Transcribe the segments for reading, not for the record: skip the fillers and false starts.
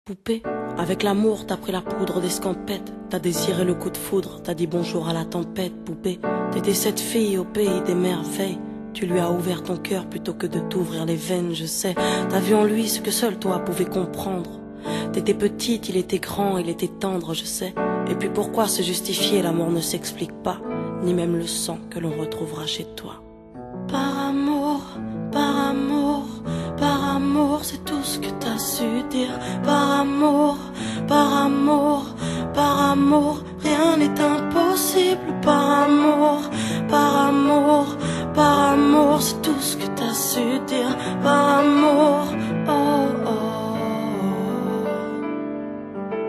Poupée, avec l'amour t'as pris la poudre d'escampette. T'as désiré le coup de foudre, t'as dit bonjour à la tempête. Poupée, t'étais cette fille au pays des merveilles. Tu lui as ouvert ton cœur plutôt que de t'ouvrir les veines, je sais. T'as vu en lui ce que seul toi pouvais comprendre. T'étais petite, il était grand, il était tendre, je sais. Et puis pourquoi se justifier, l'amour ne s'explique pas, ni même le sang que l'on retrouvera chez toi. Par amour, par amour, par amour, c'est tout ce que t'as su dire. Par amour, par amour, par amour, rien n'est impossible. Par amour, par amour, par amour, c'est tout ce que t'as su dire. Par amour, oh oh.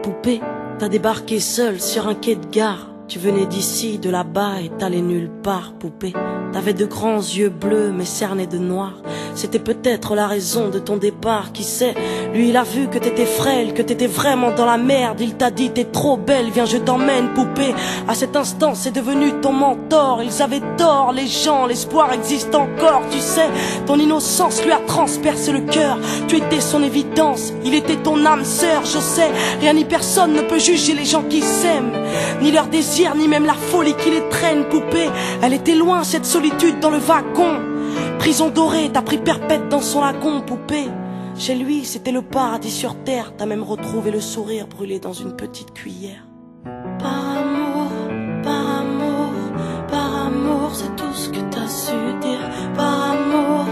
Poupée, t'as débarqué seule sur un quai de gare. Tu venais d'ici, de là-bas et t'allais nulle part, poupée. T'avais de grands yeux bleus mais cernés de noir. C'était peut-être la raison de ton départ, qui sait. Lui il a vu que t'étais frêle, que t'étais vraiment dans la merde. Il t'a dit t'es trop belle, viens je t'emmène, poupée. À cet instant c'est devenu ton mentor. Ils avaient tort les gens, l'espoir existe encore, tu sais. Ton innocence lui a transpercé le cœur. Tu étais son évidence, il était ton âme sœur, je sais. Rien ni personne ne peut juger les gens qui s'aiment, ni leur désir, ni même la folie qui les traîne, poupée. Elle était loin cette solitude dans le wagon. Prison dorée, t'as pris perpète dans son lagon, poupée. Chez lui, c'était le paradis sur terre. T'as même retrouvé le sourire brûlé dans une petite cuillère. Par amour, par amour, par amour, c'est tout ce que t'as su dire. Par amour,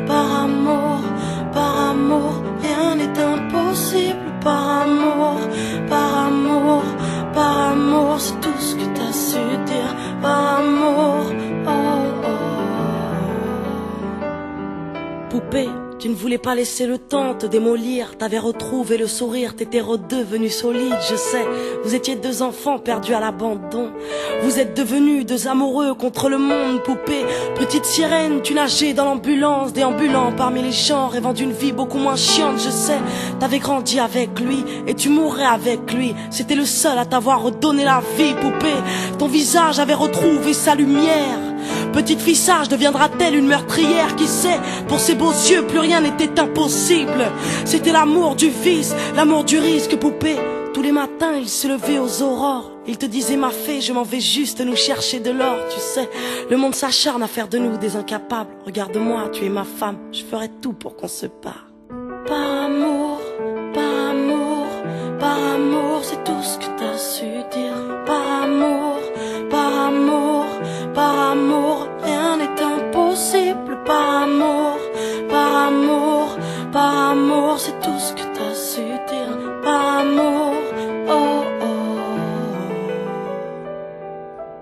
par amour, par amour, rien n'est impossible. Par amour, par amour, par amour, c'est tout ce que t'as su dire. Par amour, oh oh. Poupée, tu ne voulais pas laisser le temps te démolir. T'avais retrouvé le sourire, t'étais redevenu solide, je sais. Vous étiez deux enfants perdus à l'abandon. Vous êtes devenus deux amoureux contre le monde, poupée. Petite sirène, tu nageais dans l'ambulance, déambulant parmi les gens, rêvant d'une vie beaucoup moins chiante, je sais. T'avais grandi avec lui et tu mourrais avec lui. C'était le seul à t'avoir redonné la vie, poupée. Ton visage avait retrouvé sa lumière. Petite fille sage deviendra-t-elle une meurtrière? Qui sait? Pour ses beaux yeux, plus rien n'était impossible. C'était l'amour du vice, l'amour du risque, poupée. Tous les matins, il se levait aux aurores. Il te disait ma fée, je m'en vais juste nous chercher de l'or, tu sais. Le monde s'acharne à faire de nous des incapables. Regarde-moi, tu es ma femme, je ferai tout pour qu'on se parle. Par amour, par amour, par amour, c'est tout ce que t'as su dire. Par amour, par amour, par amour, rien n'est impossible. Par amour, par amour, par amour, c'est tout ce que t'as su dire. Par amour, oh oh.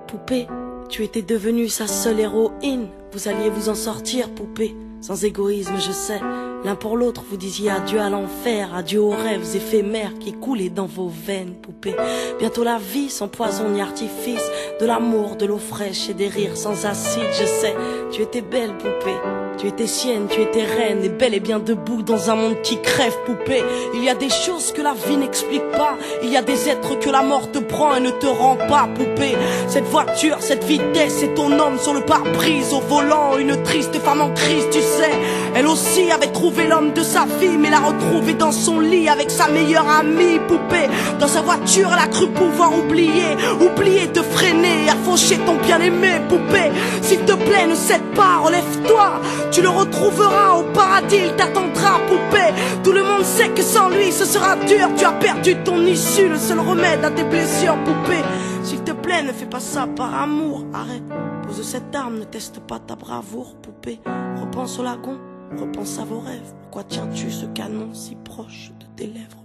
Poupée, tu étais devenue sa seule héroïne. Vous alliez vous en sortir, poupée, sans égoïsme, je sais. L'un pour l'autre, vous disiez adieu à l'enfer, adieu aux rêves éphémères qui coulaient dans vos veines, poupée. Bientôt la vie sans poison ni artifice, de l'amour, de l'eau fraîche et des rires sans acide, je sais. Tu étais belle, poupée. Tu étais sienne, tu étais reine, et bel et bien debout dans un monde qui crève, poupée. Il y a des choses que la vie n'explique pas. Il y a des êtres que la mort te prend et ne te rend pas, poupée. Cette voiture, cette vitesse, c'est ton homme sur le pare-brise au volant. Une triste femme en crise, tu sais. Elle aussi avait trouvé l'homme de sa vie, mais l'a retrouvé dans son lit avec sa meilleure amie, poupée. Dans sa voiture, elle a cru pouvoir oublier de freiner, à faucher ton bien-aimé, poupée. S'il te plaît, ne cède pas, relève-toi. Tu le retrouveras au paradis, il t'attendra, poupée. Tout le monde sait que sans lui ce sera dur. Tu as perdu ton issue, le seul remède à tes blessures, poupée. S'il te plaît, ne fais pas ça par amour, arrête. Pose cette arme, ne teste pas ta bravoure, poupée. Repense au lagon, repense à vos rêves. Pourquoi tiens-tu ce canon si proche de tes lèvres?